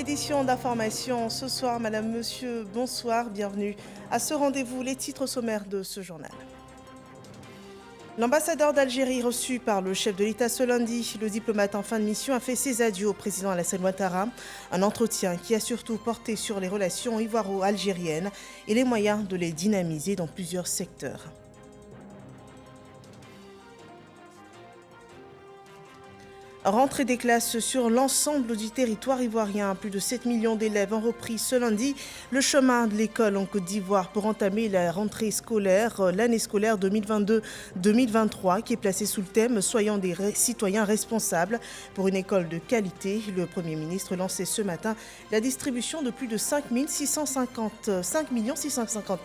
l'édition d'information ce soir. Madame, monsieur, bonsoir, bienvenue à ce rendez-vous. Les titres sommaires de ce journal. L'ambassadeur d'Algérie reçu par le chef de l'État ce lundi. Le diplomate en fin de mission a fait ses adieux au président Alassane Ouattara. Un entretien qui a surtout porté sur les relations ivoiro-algériennes et les moyens de les dynamiser dans plusieurs secteurs. Rentrée des classes sur l'ensemble du territoire ivoirien. Plus de 7 millions d'élèves ont repris ce lundi le chemin de l'école en Côte d'Ivoire pour entamer la rentrée scolaire, l'année scolaire 2022-2023 qui est placée sous le thème « Soyons des citoyens responsables pour une école de qualité ». Le Premier ministre lançait ce matin la distribution de plus de 5 650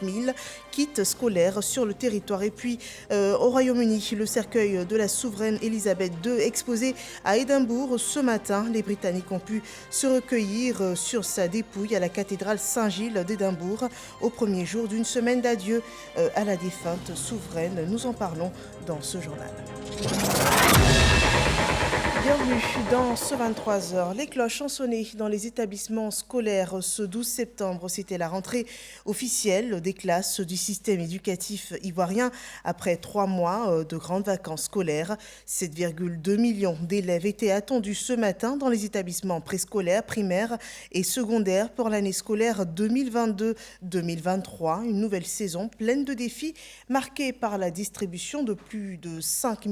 000 kits scolaires sur le territoire. Et puis au Royaume-Uni, le cercueil de la souveraine Elisabeth II exposé à Édimbourg ce matin. Les Britanniques ont pu se recueillir sur sa dépouille à la cathédrale Saint-Gilles d'Édimbourg au premier jour d'une semaine d'adieu à la défunte souveraine. Nous en parlons dans ce journal. Bienvenue dans ce 23h. Les cloches ont sonné dans les établissements scolaires ce 12 septembre. C'était la rentrée officielle des classes du système éducatif ivoirien après 3 mois de grandes vacances scolaires. 7,2 millions d'élèves étaient attendus ce matin dans les établissements préscolaires, primaires et secondaires pour l'année scolaire 2022-2023. Une nouvelle saison pleine de défis marquée par la distribution de plus de 5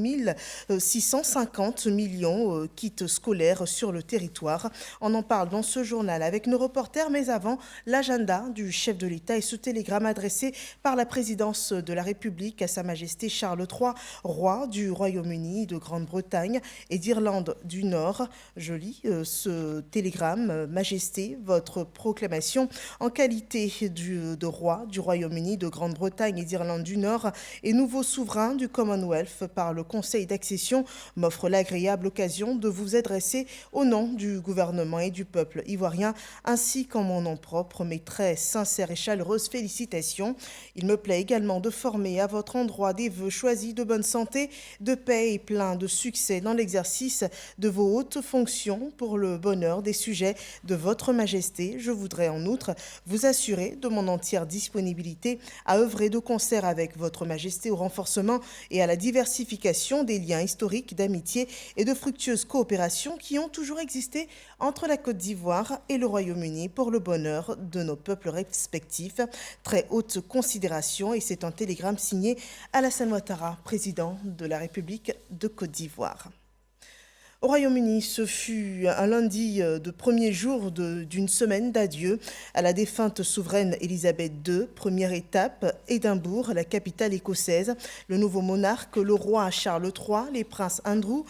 650 millions kits scolaires sur le territoire. On en parle dans ce journal avec nos reporters, mais avant, l'agenda du chef de l'État et ce télégramme adressé par la présidence de la République à Sa Majesté Charles III, roi du Royaume-Uni, de Grande-Bretagne et d'Irlande du Nord. Je lis ce télégramme. Majesté, votre proclamation en qualité de roi du Royaume-Uni, de Grande-Bretagne et d'Irlande du Nord et nouveau souverain du Commonwealth par le Conseil d'accession m'offre l'agréable occasion de vous adresser au nom du gouvernement et du peuple ivoirien, ainsi qu'en mon nom propre, mes très sincères et chaleureuses félicitations. Il me plaît également de former à votre endroit des vœux choisis de bonne santé, de paix et plein de succès dans l'exercice de vos hautes fonctions pour le bonheur des sujets de votre majesté. Je voudrais en outre vous assurer de mon entière disponibilité à œuvrer de concert avec votre majesté au renforcement et à la diversification des liens historiques d'amitié et de fructueuse coopération qui ont toujours existé entre la Côte d'Ivoire et le Royaume-Uni pour le bonheur de nos peuples respectifs. Très haute considération, et c'est un télégramme signé Alassane Ouattara, président de la République de Côte d'Ivoire. Au Royaume-Uni, ce fut un lundi de premier jour d'une semaine d'adieu à la défunte souveraine Elisabeth II. Première étape, Édimbourg, la capitale écossaise. Le nouveau monarque, le roi Charles III, les princes Andrew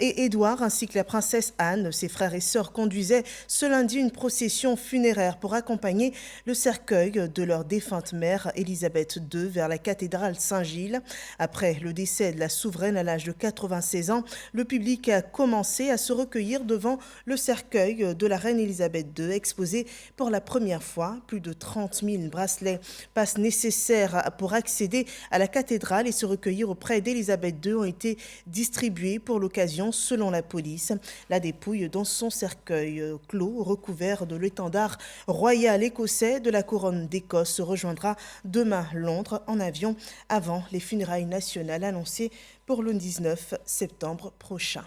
et Édouard, ainsi que la princesse Anne, ses frères et sœurs, conduisaient ce lundi une procession funéraire pour accompagner le cercueil de leur défunte mère, Elisabeth II, vers la cathédrale Saint-Gilles. Après le décès de la souveraine à l'âge de 96 ans, le public a commencé à se recueillir devant le cercueil de la reine Elisabeth II, exposé pour la première fois. Plus de 30 000 bracelets passes nécessaires pour accéder à la cathédrale et se recueillir auprès d'Elisabeth II ont été distribués pour l'occasion, selon la police. La dépouille dans son cercueil clos, recouvert de l'étendard royal écossais de la couronne d'Écosse, rejoindra demain Londres en avion avant les funérailles nationales annoncées pour le 19 septembre prochain.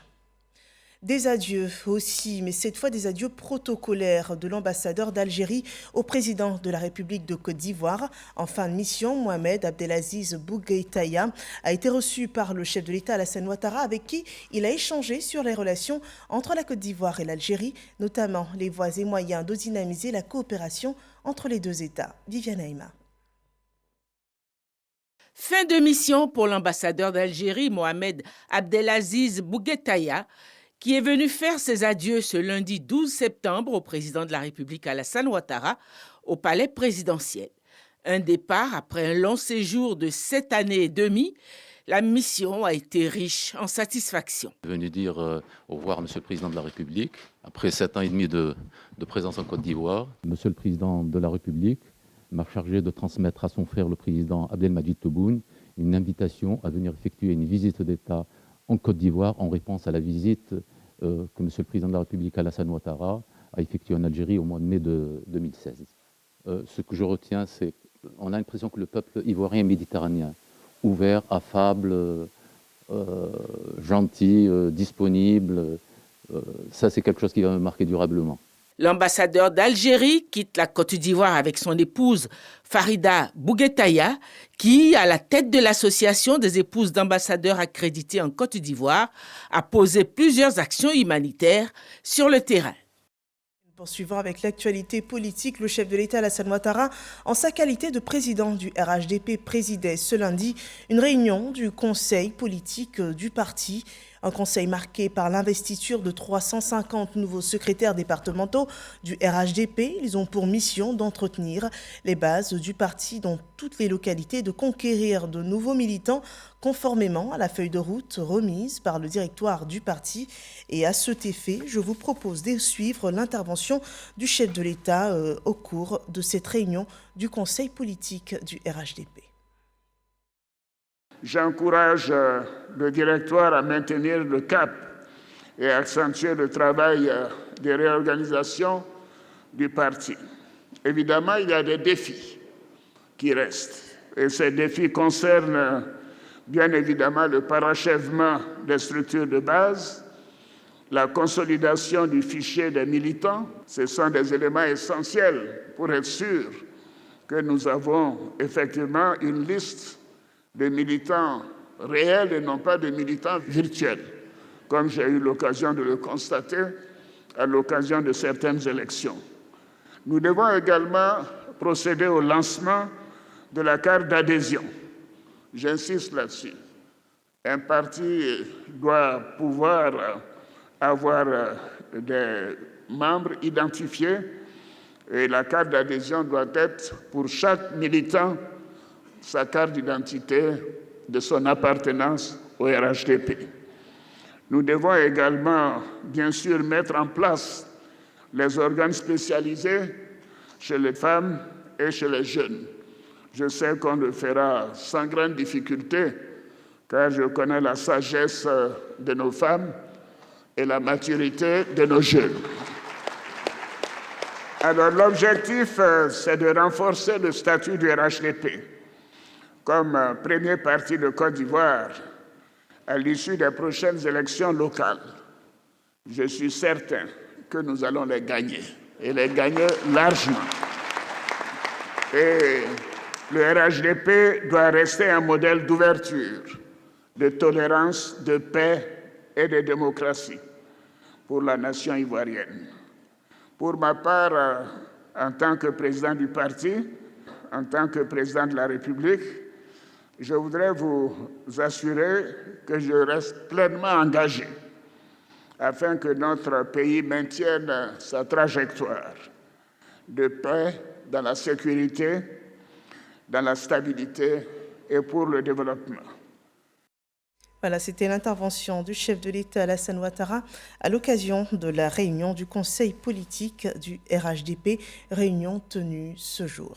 Des adieux aussi, mais cette fois des adieux protocolaires de l'ambassadeur d'Algérie au président de la République de Côte d'Ivoire. En fin de mission, Mohamed Abdelaziz Bougheitaya a été reçu par le chef de l'État Alassane Ouattara, avec qui il a échangé sur les relations entre la Côte d'Ivoire et l'Algérie, notamment les voies et moyens de dynamiser la coopération entre les deux États. Viviane Aïma. Fin de mission pour l'ambassadeur d'Algérie, Mohamed Abdelaziz Bougheitaya, qui est venu faire ses adieux ce lundi 12 septembre au président de la République Alassane Ouattara au palais présidentiel. Un départ après un long séjour de 7 années et demie. La mission a été riche en satisfaction. Je suis venu dire au revoir, Monsieur le Président de la République, après 7 ans et demi de présence en Côte d'Ivoire. Monsieur le Président de la République m'a chargé de transmettre à son frère, le Président Abdelmadjid Tebboune, une invitation à venir effectuer une visite d'État en Côte d'Ivoire en réponse à la visite que M. le Président de la République Alassane Ouattara a effectué en Algérie au mois de mai 2016. Ce que je retiens, c'est qu'on a l'impression que le peuple ivoirien est méditerranéen, ouvert, affable, gentil, disponible. Ça, c'est quelque chose qui va me marquer durablement. L'ambassadeur d'Algérie quitte la Côte d'Ivoire avec son épouse Farida Bouguetaya, qui, à la tête de l'association des épouses d'ambassadeurs accrédités en Côte d'Ivoire, a posé plusieurs actions humanitaires sur le terrain. Poursuivant avec l'actualité politique, le chef de l'État Alassane Ouattara, en sa qualité de président du RHDP, présidait ce lundi une réunion du conseil politique du parti. Un conseil marqué par l'investiture de 350 nouveaux secrétaires départementaux du RHDP. Ils ont pour mission d'entretenir les bases du parti dans toutes les localités, de conquérir de nouveaux militants conformément à la feuille de route remise par le directoire du parti. Et à cet effet, je vous propose de suivre l'intervention du chef de l'État au cours de cette réunion du conseil politique du RHDP. J'encourage le directoire à maintenir le cap et à accentuer le travail de réorganisation du parti. Évidemment, il y a des défis qui restent. Et ces défis concernent bien évidemment le parachèvement des structures de base, la consolidation du fichier des militants. Ce sont des éléments essentiels pour être sûr que nous avons effectivement une liste de militants réels et non pas de militants virtuels, comme j'ai eu l'occasion de le constater à l'occasion de certaines élections. Nous devons également procéder au lancement de la carte d'adhésion. J'insiste là-dessus. Un parti doit pouvoir avoir des membres identifiés et la carte d'adhésion doit être pour chaque militant sa carte d'identité de son appartenance au RHDP. Nous devons également, bien sûr, mettre en place les organes spécialisés chez les femmes et chez les jeunes. Je sais qu'on le fera sans grande difficulté, car je connais la sagesse de nos femmes et la maturité de nos jeunes. Alors, l'objectif, c'est de renforcer le statut du RHDP comme premier parti de Côte d'Ivoire à l'issue des prochaines élections locales. Je suis certain que nous allons les gagner, et les gagner largement. Et le RHDP doit rester un modèle d'ouverture, de tolérance, de paix et de démocratie pour la nation ivoirienne. Pour ma part, en tant que président du parti, en tant que président de la République, je voudrais vous assurer que je reste pleinement engagé afin que notre pays maintienne sa trajectoire de paix, dans la sécurité, dans la stabilité et pour le développement. Voilà, c'était l'intervention du chef de l'État Alassane Ouattara à l'occasion de la réunion du conseil politique du RHDP, réunion tenue ce jour.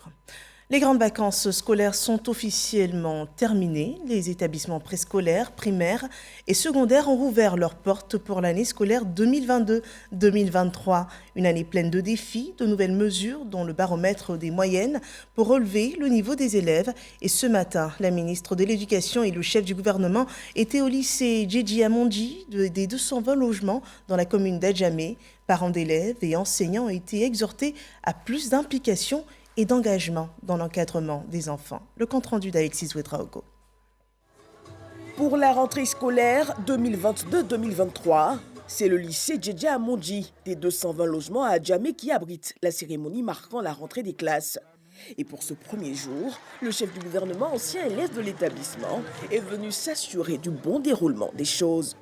Les grandes vacances scolaires sont officiellement terminées. Les établissements préscolaires, primaires et secondaires ont rouvert leurs portes pour l'année scolaire 2022-2023. Une année pleine de défis, de nouvelles mesures, dont le baromètre des moyennes pour relever le niveau des élèves. Et ce matin, la ministre de l'Éducation et le chef du gouvernement étaient au lycée Djedji Amondi des 220 logements dans la commune d'Adjamé. Parents d'élèves et enseignants ont été exhortés à plus d'implication et d'engagement dans l'encadrement des enfants. Le compte-rendu d'Alexis Ouedraogo. Pour la rentrée scolaire 2022-2023, c'est le lycée Djedji Amondi des 220 logements à Adjamé qui abrite la cérémonie marquant la rentrée des classes. Et pour ce premier jour, le chef du gouvernement, ancien élève de l'établissement, est venu s'assurer du bon déroulement des choses.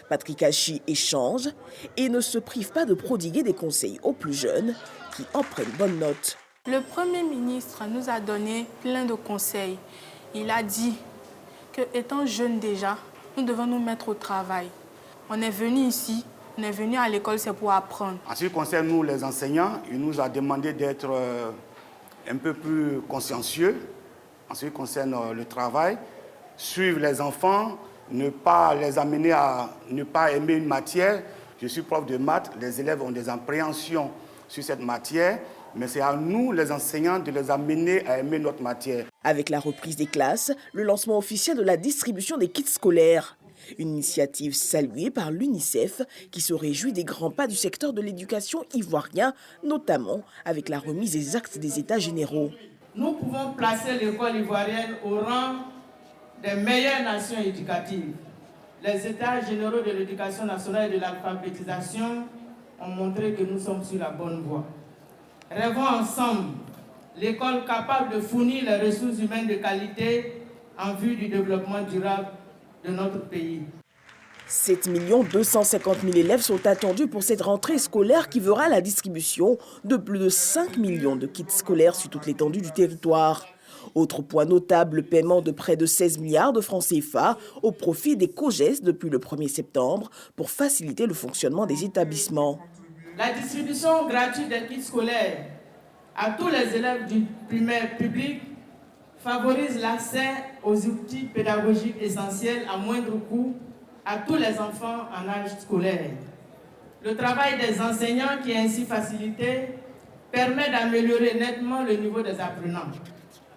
Patrick Hachi échange et ne se prive pas de prodiguer des conseils aux plus jeunes qui en prennent bonne note. Le Premier ministre nous a donné plein de conseils. Il a dit qu'étant jeunes déjà, nous devons nous mettre au travail. On est venu ici, on est venu à l'école, c'est pour apprendre. En ce qui concerne nous, les enseignants, il nous a demandé d'être un peu plus consciencieux en ce qui concerne le travail, suivre les enfants, ne pas les amener à ne pas aimer une matière. Je suis prof de maths, les élèves ont des appréhensions sur cette matière, mais c'est à nous, les enseignants, de les amener à aimer notre matière. Avec la reprise des classes, le lancement officiel de la distribution des kits scolaires. Une initiative saluée par l'UNICEF qui se réjouit des grands pas du secteur de l'éducation ivoirien, notamment avec la remise des actes des États généraux. Nous pouvons placer l'école ivoirienne au rang des meilleures nations éducatives. Les États généraux de l'éducation nationale et de l'alphabétisation ont montré que nous sommes sur la bonne voie. Rêvons ensemble l'école capable de fournir les ressources humaines de qualité en vue du développement durable de notre pays. 7 250 000 élèves sont attendus pour cette rentrée scolaire qui verra la distribution de plus de 5 millions de kits scolaires sur toute l'étendue du territoire. Autre point notable, le paiement de près de 16 milliards de francs CFA au profit des COJES depuis le 1er septembre pour faciliter le fonctionnement des établissements. La distribution gratuite des kits scolaires à tous les élèves du primaire public favorise l'accès aux outils pédagogiques essentiels à moindre coût à tous les enfants en âge scolaire. Le travail des enseignants qui est ainsi facilité permet d'améliorer nettement le niveau des apprenants.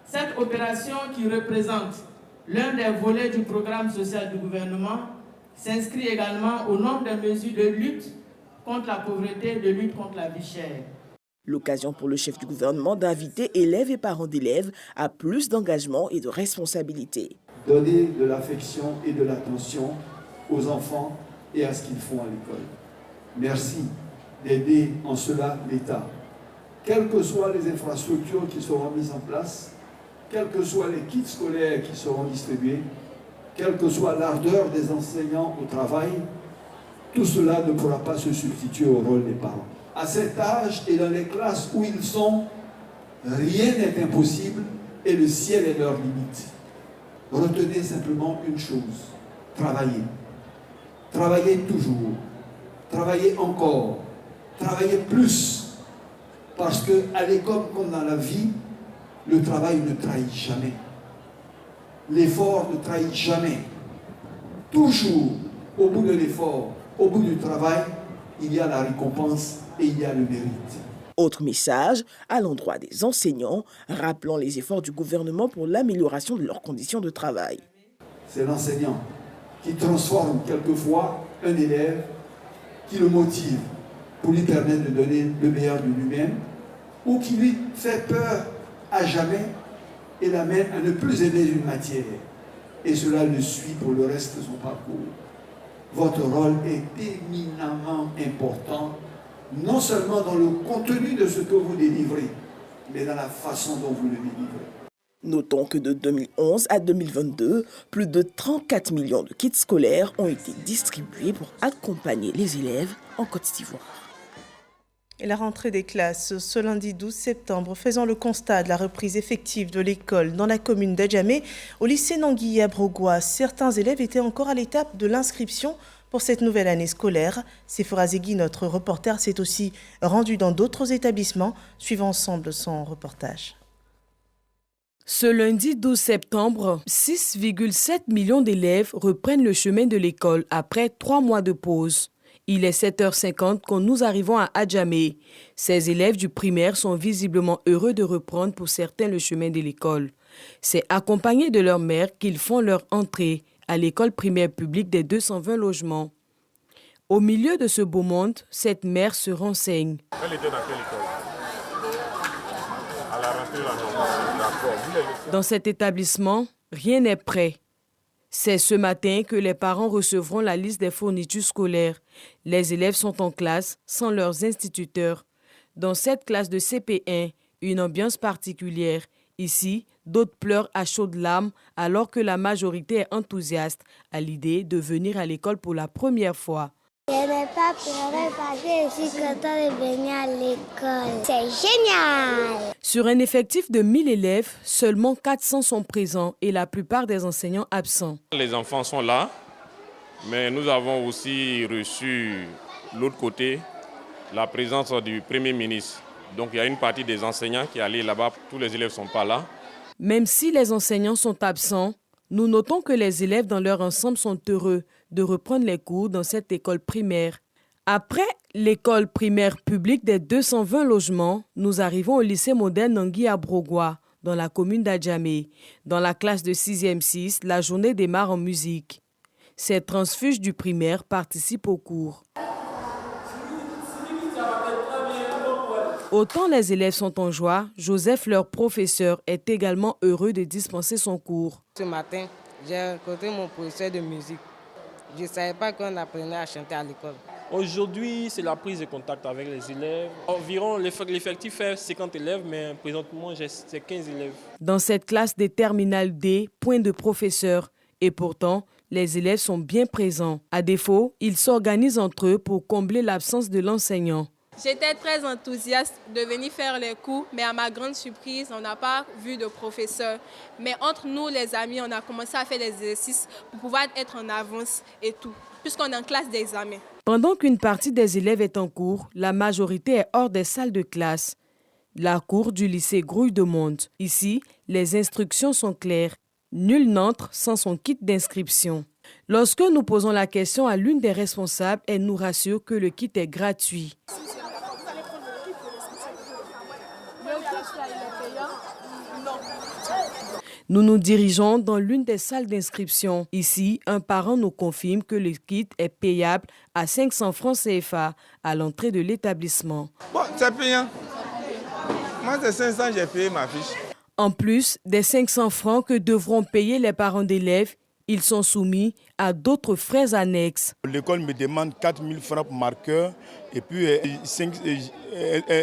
Cette opération, qui représente l'un des volets du programme social du gouvernement, s'inscrit également au nombre de mesures de lutte contre la pauvreté, de lutte contre la vie chère. L'occasion pour le chef du gouvernement d'inviter élèves et parents d'élèves à plus d'engagement et de responsabilité. Donner de l'affection et de l'attention aux enfants et à ce qu'ils font à l'école. Merci d'aider en cela l'État. Quelles que soient les infrastructures qui seront mises en place, quels que soient les kits scolaires qui seront distribués, quelle que soit l'ardeur des enseignants au travail, tout cela ne pourra pas se substituer au rôle des parents. À cet âge et dans les classes où ils sont, rien n'est impossible et le ciel est leur limite. Retenez simplement une chose, travaillez. Travaillez toujours, travaillez encore, travaillez plus. Parce qu'à l'école comme dans la vie, le travail ne trahit jamais. L'effort ne trahit jamais. Toujours, au bout de l'effort, au bout du travail, il y a la récompense et il y a le mérite. Autre message à l'endroit des enseignants, rappelant les efforts du gouvernement pour l'amélioration de leurs conditions de travail. C'est l'enseignant qui transforme quelquefois un élève, qui le motive pour lui permettre de donner le meilleur de lui-même, ou qui lui fait peur à jamais et l'amène à ne plus aimer une matière. Et cela le suit pour le reste de son parcours. Votre rôle est éminemment important, non seulement dans le contenu de ce que vous délivrez, mais dans la façon dont vous le délivrez. Notons que de 2011 à 2022, plus de 34 millions de kits scolaires ont été distribués pour accompagner les élèves en Côte d'Ivoire. Et la rentrée des classes ce lundi 12 septembre, faisant le constat de la reprise effective de l'école dans la commune d'Adjamé, au lycée Nangui à Brogoua, certains élèves étaient encore à l'étape de l'inscription pour cette nouvelle année scolaire. Sephora Zegui, notre reporter, s'est aussi rendu dans d'autres établissements. Suivons ensemble son reportage. Ce lundi 12 septembre, 6,7 millions d'élèves reprennent le chemin de l'école après 3 mois de pause. Il est 7h50 quand nous arrivons à Adjamé. Ces élèves du primaire sont visiblement heureux de reprendre pour certains le chemin de l'école. C'est accompagnés de leur mère qu'ils font leur entrée à l'école primaire publique des 220 logements. Au milieu de ce beau monde, cette mère se renseigne. Elle était dans quelle école? À la rentrée, d'accord. Dans cet établissement, rien n'est prêt. C'est ce matin que les parents recevront la liste des fournitures scolaires. Les élèves sont en classe sans leurs instituteurs. Dans cette classe de CP1, une ambiance particulière. Ici, d'autres pleurent à chaudes larmes alors que la majorité est enthousiaste à l'idée de venir à l'école pour la première fois. Je n'ai pas pleuré parce que je suis contente de venir à l'école. C'est génial! Sur un effectif de 1000 élèves, seulement 400 sont présents et la plupart des enseignants absents. Les enfants sont là, mais nous avons aussi reçu l'autre côté, la présence du Premier ministre. Donc il y a une partie des enseignants qui est allée là-bas, tous les élèves ne sont pas là. Même si les enseignants sont absents, nous notons que les élèves dans leur ensemble sont heureux de reprendre les cours dans cette école primaire. Après l'école primaire publique des 220 logements, nous arrivons au lycée moderne Nangui à Brogua, dans la commune d'Adjamé. Dans la classe de 6e 6, la journée démarre en musique. Ces transfuges du primaire participent au cours. Autant les élèves sont en joie, Joseph, leur professeur, est également heureux de dispenser son cours. Ce matin, j'ai rencontré mon professeur de musique. Je ne savais pas qu'on apprenait à chanter à l'école. Aujourd'hui, c'est la prise de contact avec les élèves. Environ, l'effectif est 50 élèves, mais présentement, c'est 15 élèves. Dans cette classe des terminales D, point de professeur. Et pourtant, les élèves sont bien présents. À défaut, ils s'organisent entre eux pour combler l'absence de l'enseignant. J'étais très enthousiaste de venir faire les cours, mais à ma grande surprise, on n'a pas vu de professeur. Mais entre nous, les amis, on a commencé à faire des exercices pour pouvoir être en avance et tout, puisqu'on est en classe d'examen. Pendant qu'une partie des élèves est en cours, la majorité est hors des salles de classe. La cour du lycée grouille de monde. Ici, les instructions sont claires. Nul n'entre sans son kit d'inscription. Lorsque nous posons la question à l'une des responsables, elle nous rassure que le kit est gratuit. Nous nous dirigeons dans l'une des salles d'inscription. Ici, un parent nous confirme que le kit est payable à 500 francs CFA à l'entrée de l'établissement. Bon, c'est payant. Moi, c'est 500, j'ai payé ma fiche. En plus des 500 francs que devront payer les parents d'élèves, ils sont soumis à d'autres frais annexes. L'école me demande 4 000 francs pour marqueur, et puis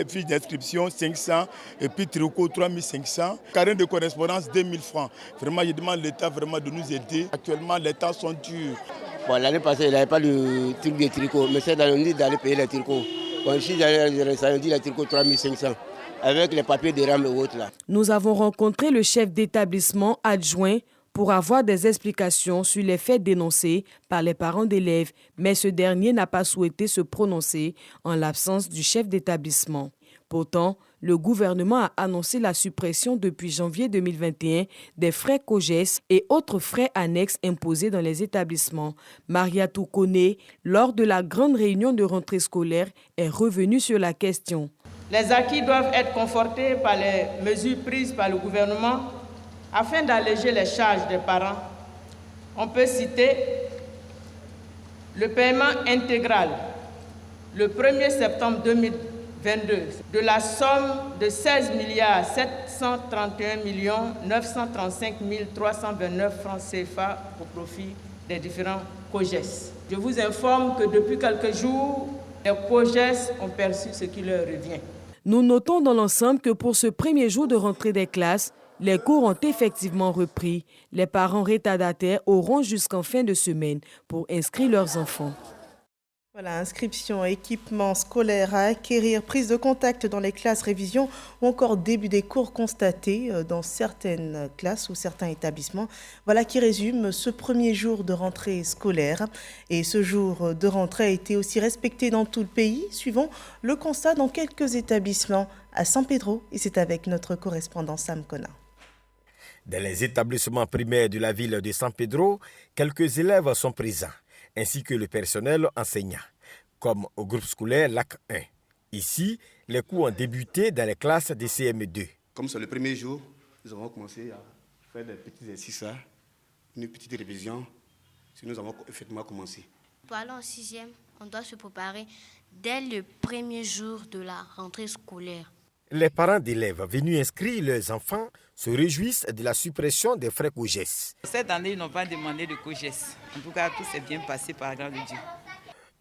fiche d'inscription 500, et puis tricot 3 500, carnet de correspondance 2 000 francs. Vraiment, je demande à l'État vraiment de nous aider. Actuellement, les temps sont durs. Bon, l'année passée, il n'y avait pas le truc de tricot, mais c'est dans le nid d'aller payer les tricots. Bon, ici, j'ai dit les tricots 3 500. Avec les papiers de rame et autres là. Nous avons rencontré le chef d'établissement adjoint pour avoir des explications sur les faits dénoncés par les parents d'élèves, mais ce dernier n'a pas souhaité se prononcer en l'absence du chef d'établissement. Pourtant, le gouvernement a annoncé la suppression depuis janvier 2021 des frais COGES et autres frais annexes imposés dans les établissements. Mariatou Kone, lors de la grande réunion de rentrée scolaire, est revenue sur la question. Les acquis doivent être confortés par les mesures prises par le gouvernement afin d'alléger les charges des parents. On peut citer le paiement intégral le 1er septembre 2022 de la somme de 16 731 935 329 francs CFA au profit des différents COGES. Je vous informe que depuis quelques jours, les COGES ont perçu ce qui leur revient. Nous notons dans l'ensemble que pour ce premier jour de rentrée des classes, les cours ont effectivement repris. Les parents retardataires auront jusqu'en fin de semaine pour inscrire leurs enfants. Voilà, inscription, équipement scolaire à acquérir, prise de contact dans les classes, révision ou encore début des cours constatés dans certaines classes ou certains établissements. Voilà qui résume ce premier jour de rentrée scolaire. Et ce jour de rentrée a été aussi respecté dans tout le pays, suivant le constat dans quelques établissements à San Pedro. Et c'est avec notre correspondant Sam Kona. Dans les établissements primaires de la ville de San Pedro, quelques élèves sont présents, ainsi que le personnel enseignant, comme au groupe scolaire LAC 1. Ici, les cours ont débuté dans les classes de CM2. Comme c'est le premier jour, nous avons commencé à faire des petits exercices, une petite révision. Nous avons effectivement commencé. Pour aller en 6e, on doit se préparer dès le premier jour de la rentrée scolaire. Les parents d'élèves venus inscrire leurs enfants se réjouissent de la suppression des frais COGES. Cette année, ils n'ont pas demandé de COGES. En tout cas, tout s'est bien passé par la grâce de Dieu.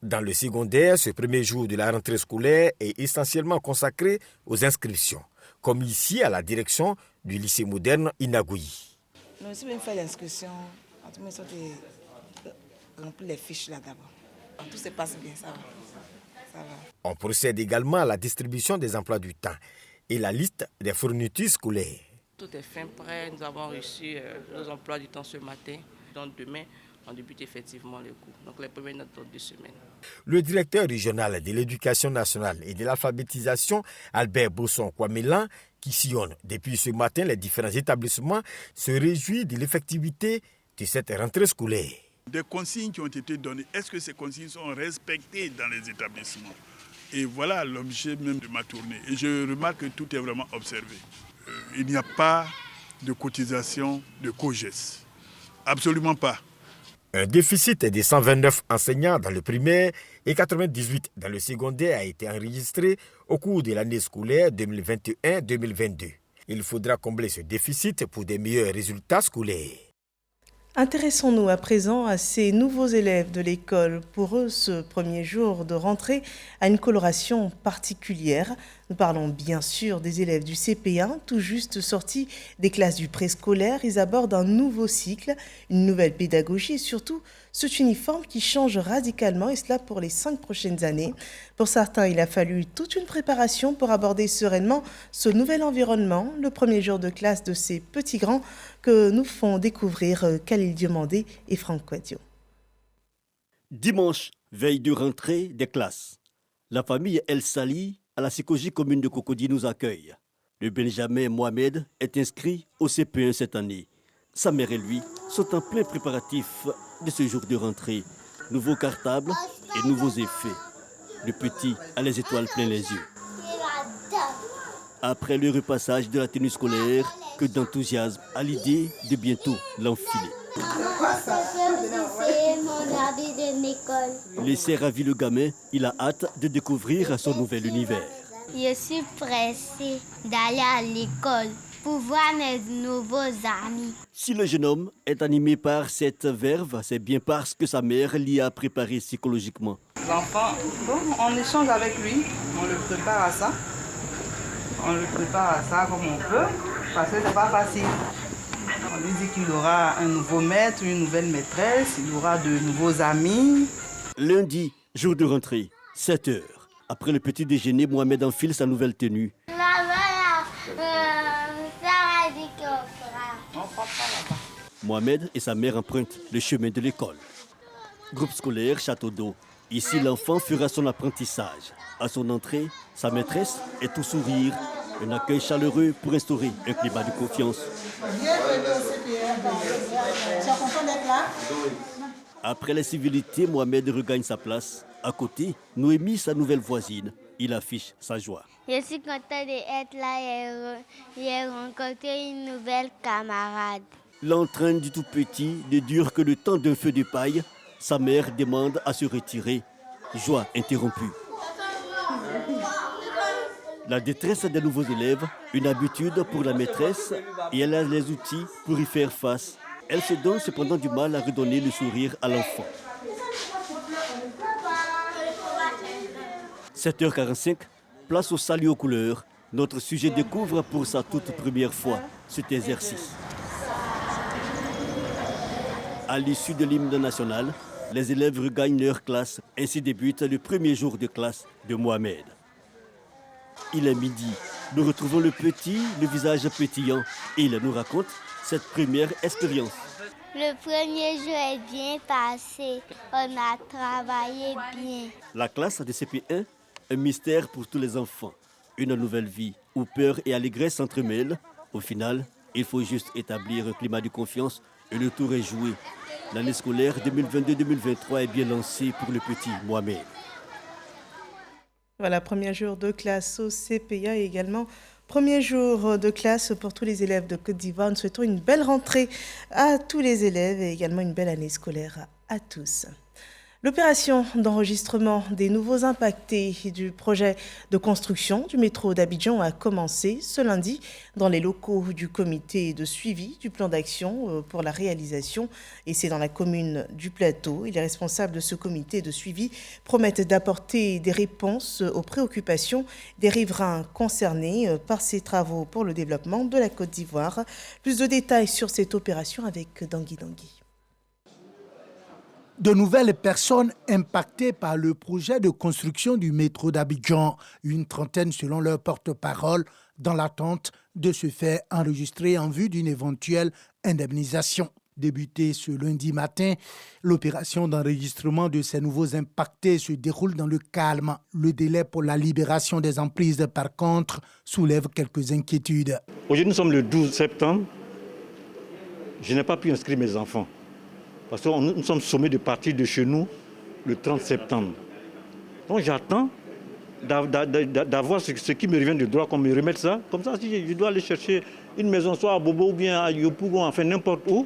Dans le secondaire, ce premier jour de la rentrée scolaire est essentiellement consacré aux inscriptions, comme ici à la direction du lycée moderne Inagui. Nous aussi, on fait l'inscription. En tout cas, on remplit les fiches là d'abord. Tout se passe bien, ça va. On procède également à la distribution des emplois du temps et la liste des fournitures scolaires. Tout est fin prêt, nous avons reçu nos emplois du temps ce matin. Donc demain, on débute effectivement les cours. Donc les premières notes dans 2 semaines. Le directeur régional de l'éducation nationale et de l'alphabétisation, Albert Bosson-Kwamelan, qui sillonne depuis ce matin les différents établissements, se réjouit de l'effectivité de cette rentrée scolaire. Des consignes qui ont été données, est-ce que ces consignes sont respectées dans les établissements? Et voilà l'objet même de ma tournée. Et je remarque que tout est vraiment observé. Il n'y a pas de cotisation de COGES. Absolument pas. Un déficit de 129 enseignants dans le primaire et 98 dans le secondaire a été enregistré au cours de l'année scolaire 2021-2022. Il faudra combler ce déficit pour des meilleurs résultats scolaires. Intéressons-nous à présent à ces nouveaux élèves de l'école. Pour eux, ce premier jour de rentrée a une coloration particulière. Nous parlons bien sûr des élèves du CP1, tout juste sortis des classes du préscolaire. Ils abordent un nouveau cycle, une nouvelle pédagogie et surtout cet uniforme qui change radicalement, et cela pour les 5 prochaines années. Pour certains, il a fallu toute une préparation pour aborder sereinement ce nouvel environnement, le premier jour de classe de ces petits grands que nous font découvrir Khalil Diomandé et Franck Quadio. Dimanche, veille de rentrée des classes. La famille El Sali à la Sécogie commune de Cocody nous accueille. Le Benjamin Mohamed est inscrit au CP1 cette année. Sa mère et lui sont en plein préparatif de ce jour de rentrée. Nouveau cartable et nouveaux effets. Le petit a les étoiles plein les yeux. Après le repassage de la tenue scolaire, que d'enthousiasme à l'idée de bientôt l'enfiler. Laissé ravi le gamin, il a hâte de découvrir son nouvel univers. Je suis pressée d'aller à l'école pour voir mes nouveaux amis. Si le jeune homme est animé par cette verve, c'est bien parce que sa mère l'y a préparé psychologiquement. L'enfant, on échange avec lui, on le prépare à ça. On le prépare à ça comme on peut, parce que c'est pas facile. On lui dit qu'il aura un nouveau maître, une nouvelle maîtresse, il aura de nouveaux amis. Lundi, jour de rentrée, 7h. Après le petit déjeuner, Mohamed enfile sa nouvelle tenue. Mohamed et sa mère empruntent le chemin de l'école. Groupe scolaire Château d'eau. Ici, l'enfant fera son apprentissage. À son entrée, sa maîtresse est tout sourire. Un accueil chaleureux pour instaurer un climat de confiance. Après les civilités, Mohamed regagne sa place. À côté, Noémie, sa nouvelle voisine. Il affiche sa joie. Je suis contente d'être là et j'ai rencontré une nouvelle camarade. L'entrain du tout petit ne dure que le temps d'un feu de paille. Sa mère demande à se retirer. Joie interrompue. La détresse des nouveaux élèves, une habitude pour la maîtresse et elle a les outils pour y faire face. Elle se donne cependant du mal à redonner le sourire à l'enfant. 7h45, place au salut aux couleurs. Notre sujet découvre pour sa toute première fois cet exercice. À l'issue de l'hymne national, les élèves regagnent leur classe. Ainsi débute le premier jour de classe de Mohamed. Il est midi. Nous retrouvons le petit, le visage pétillant. Et il nous raconte cette première expérience. Le premier jour est bien passé. On a travaillé bien. La classe de CP1, un mystère pour tous les enfants. Une nouvelle vie où peur et allégresse s'entremêlent. Au final, il faut juste établir un climat de confiance et le tour est joué. L'année scolaire 2022-2023 est bien lancée pour le petit Mohamed. Voilà, premier jour de classe au CP1 et également premier jour de classe pour tous les élèves de Côte d'Ivoire. Nous souhaitons une belle rentrée à tous les élèves et également une belle année scolaire à tous. L'opération d'enregistrement des nouveaux impactés du projet de construction du métro d'Abidjan a commencé ce lundi dans les locaux du comité de suivi du plan d'action pour la réalisation. Et c'est dans la commune du Plateau. Et les responsables de ce comité de suivi promettent d'apporter des réponses aux préoccupations des riverains concernés par ces travaux pour le développement de la Côte d'Ivoire. Plus de détails sur cette opération avec Dangui Dangui. De nouvelles personnes impactées par le projet de construction du métro d'Abidjan, une trentaine selon leur porte-parole, dans l'attente de se faire enregistrer en vue d'une éventuelle indemnisation. Débutée ce lundi matin, l'opération d'enregistrement de ces nouveaux impactés se déroule dans le calme. Le délai pour la libération des emprises, par contre, soulève quelques inquiétudes. Aujourd'hui, nous sommes le 12 septembre. Je n'ai pas pu inscrire mes enfants. Parce que nous sommes sommés de partir de chez nous le 30 septembre. Donc j'attends d'avoir ce qui me revient de droit, qu'on me remette ça. Comme ça, si je dois aller chercher une maison, soit à Bobo ou bien à Yopougon, enfin n'importe où,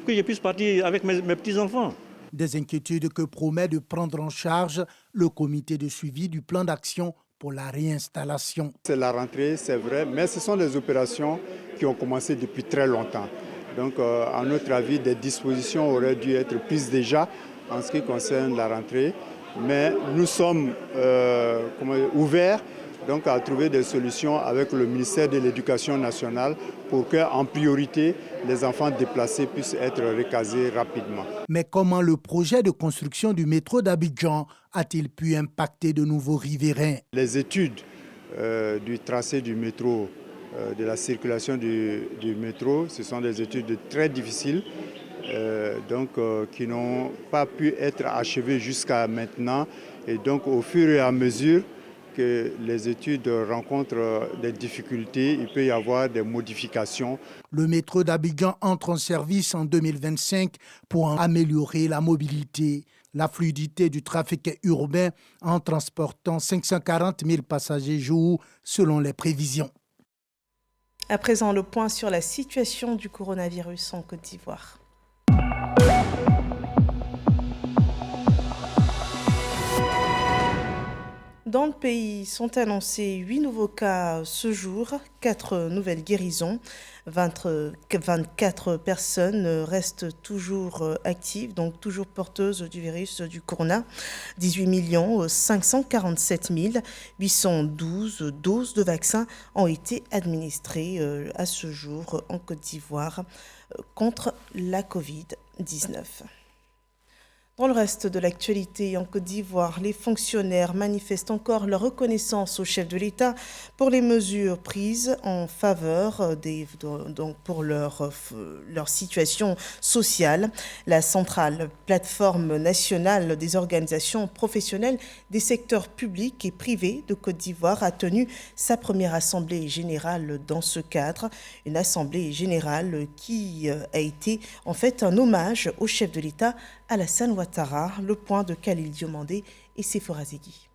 que je puisse partir avec mes petits-enfants. Des inquiétudes que promet de prendre en charge le comité de suivi du plan d'action pour la réinstallation. C'est la rentrée, c'est vrai, mais ce sont des opérations qui ont commencé depuis très longtemps. Donc, à notre avis, des dispositions auraient dû être prises déjà en ce qui concerne la rentrée. Mais nous sommes ouverts donc, à trouver des solutions avec le ministère de l'Éducation nationale pour qu'en priorité, les enfants déplacés puissent être recasés rapidement. Mais comment le projet de construction du métro d'Abidjan a-t-il pu impacter de nouveaux riverains? Les études du tracé du métro, de la circulation du métro, ce sont des études très difficiles. Qui n'ont pas pu être achevées jusqu'à maintenant. Et donc, au fur et à mesure que les études rencontrent des difficultés, il peut y avoir des modifications. Le métro d'Abidjan entre en service en 2025 pour en améliorer la mobilité, la fluidité du trafic urbain en transportant 540 000 passagers jour selon les prévisions. À présent, le point sur la situation du coronavirus en Côte d'Ivoire. Dans le pays sont annoncés 8 nouveaux cas ce jour, 4 nouvelles guérisons. 24 personnes restent toujours actives, donc toujours porteuses du virus du corona. 18 547 812 doses de vaccins ont été administrées à ce jour en Côte d'Ivoire contre la Covid-19. Dans le reste de l'actualité en Côte d'Ivoire, les fonctionnaires manifestent encore leur reconnaissance au chef de l'État pour les mesures prises en faveur pour leur situation sociale. La centrale plateforme nationale des organisations professionnelles des secteurs publics et privés de Côte d'Ivoire a tenu sa première assemblée générale dans ce cadre. Une assemblée générale qui a été en fait un hommage au chef de l'État Alassane Ouattara. Le point de Khalil Diomandé et Sephora Zegui.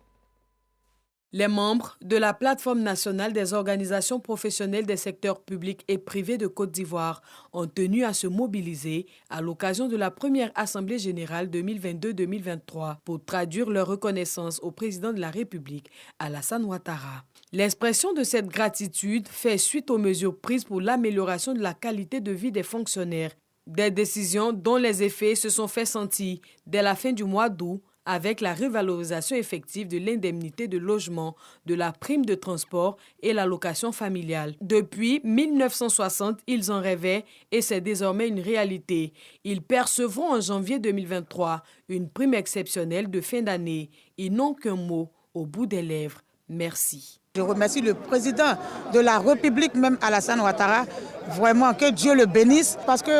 Les membres de la plateforme nationale des organisations professionnelles des secteurs publics et privés de Côte d'Ivoire ont tenu à se mobiliser à l'occasion de la première Assemblée générale 2022-2023 pour traduire leur reconnaissance au président de la République, Alassane Ouattara. L'expression de cette gratitude fait suite aux mesures prises pour l'amélioration de la qualité de vie des fonctionnaires. Des décisions dont les effets se sont fait sentir dès la fin du mois d'août avec la revalorisation effective de l'indemnité de logement, de la prime de transport et l'allocation familiale. Depuis 1960, ils en rêvaient et c'est désormais une réalité. Ils percevront en janvier 2023 une prime exceptionnelle de fin d'année. Ils n'ont qu'un mot au bout des lèvres. Merci. Je remercie le président de la République, même Alassane Ouattara, vraiment que Dieu le bénisse, parce que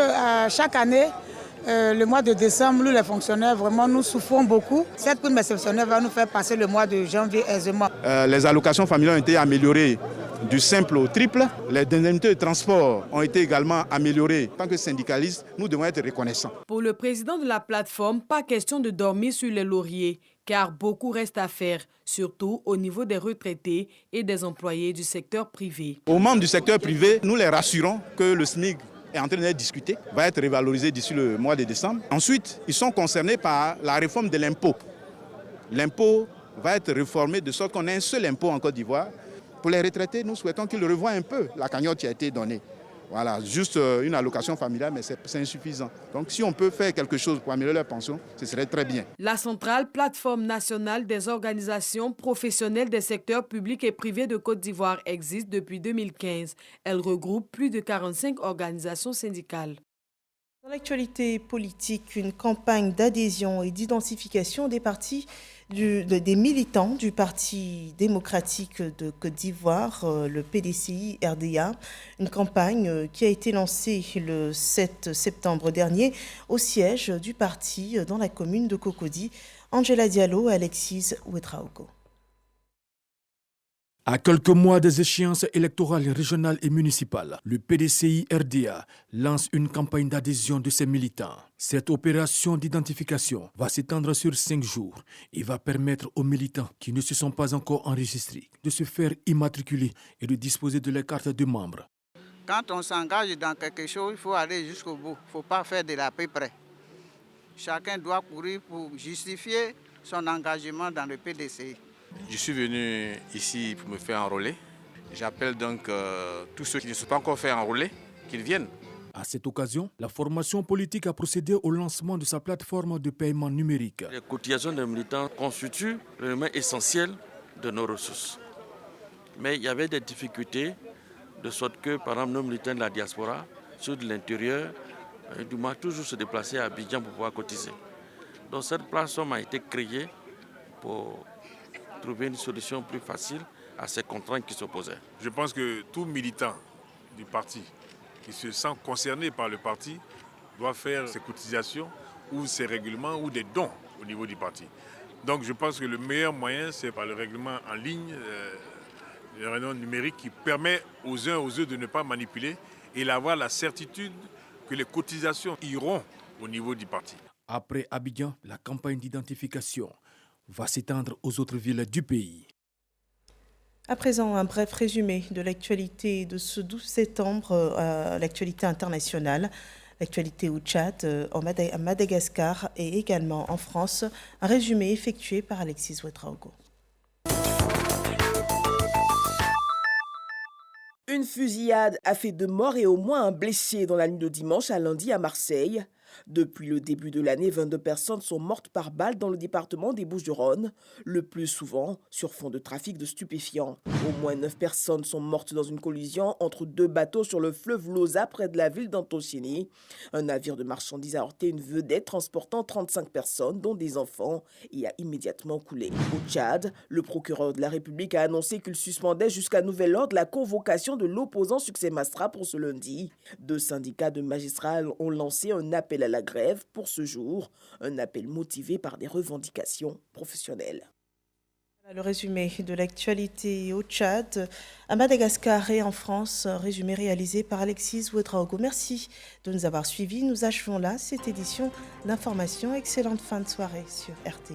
chaque année, le mois de décembre, nous les fonctionnaires, vraiment nous souffrons beaucoup. Cette prime exceptionnelle va nous faire passer le mois de janvier aisément. Les allocations familiales ont été améliorées du simple au triple. Les indemnités de transport ont été également améliorées. En tant que syndicalistes, nous devons être reconnaissants. Pour le président de la plateforme, pas question de dormir sur les lauriers, car beaucoup reste à faire, surtout au niveau des retraités et des employés du secteur privé. Aux membres du secteur privé, nous les rassurons que le SMIC est en train d'être discuté, va être revalorisé d'ici le mois de décembre. Ensuite, ils sont concernés par la réforme de l'impôt. L'impôt va être réformé de sorte qu'on ait un seul impôt en Côte d'Ivoire. Pour les retraités, nous souhaitons qu'ils revoient un peu la cagnotte qui a été donnée. Voilà, juste une allocation familiale, mais c'est insuffisant. Donc si on peut faire quelque chose pour améliorer leur pension, ce serait très bien. La centrale plateforme nationale des organisations professionnelles des secteurs publics et privés de Côte d'Ivoire existe depuis 2015. Elle regroupe plus de 45 organisations syndicales. Dans l'actualité politique, une campagne d'adhésion et d'identification des partis des militants du Parti démocratique de Côte d'Ivoire, le PDCI-RDA, une campagne qui a été lancée le 7 septembre dernier au siège du parti dans la commune de Cocody. Angela Diallo et Alexis Ouedraogo. À quelques mois des échéances électorales régionales et municipales, le PDCI RDA lance une campagne d'adhésion de ses militants. Cette opération d'identification va s'étendre sur 5 jours et va permettre aux militants qui ne se sont pas encore enregistrés de se faire immatriculer et de disposer de leur carte de membre. Quand on s'engage dans quelque chose, il faut aller jusqu'au bout. Il ne faut pas faire de la peu près. Chacun doit courir pour justifier son engagement dans le PDCI. Je suis venu ici pour me faire enrôler. J'appelle donc tous ceux qui ne sont pas encore fait enrôler, qu'ils viennent. À cette occasion, la formation politique a procédé au lancement de sa plateforme de paiement numérique. Les cotisations des militants constituent l'élément essentiel de nos ressources. Mais il y avait des difficultés, de sorte que, par exemple, nos militants de la diaspora, ceux de l'intérieur, du moins toujours se déplacer à Abidjan pour pouvoir cotiser. Donc cette plateforme a été créée pour trouver une solution plus facile à ces contraintes qui s'opposaient. Je pense que tout militant du parti qui se sent concerné par le parti doit faire ses cotisations ou ses règlements ou des dons au niveau du parti. Donc je pense que le meilleur moyen, c'est par le règlement en ligne, le règlement numérique qui permet aux uns aux autres de ne pas manipuler et d'avoir la certitude que les cotisations iront au niveau du parti. Après Abidjan, la campagne d'identification va s'étendre aux autres villes du pays. À présent, un bref résumé de l'actualité de ce 12 septembre, l'actualité internationale, l'actualité au Tchad, à Madagascar et également en France. Un résumé effectué par Alexis Ouedraogo. Une fusillade a fait 2 morts et au moins un blessé dans la nuit de dimanche à lundi à Marseille. Depuis le début de l'année, 22 personnes sont mortes par balle dans le département des Bouches-du-Rhône, le plus souvent sur fond de trafic de stupéfiants. Au moins 9 personnes sont mortes dans une collision entre 2 bateaux sur le fleuve Loza près de la ville d'Antochini. Un navire de marchandises a heurté une vedette transportant 35 personnes, dont des enfants, et a immédiatement coulé. Au Tchad, le procureur de la République a annoncé qu'il suspendait jusqu'à nouvel ordre la convocation de l'opposant Succès Mastra pour ce lundi. 2 syndicats de magistrats ont lancé un appel à la grève pour ce jour, un appel motivé par des revendications professionnelles. Le résumé de l'actualité au Tchad, à Madagascar et en France, résumé réalisé par Alexis Ouedraogo. Merci de nous avoir suivis. Nous achevons là cette édition d'information. Excellente fin de soirée sur RTA.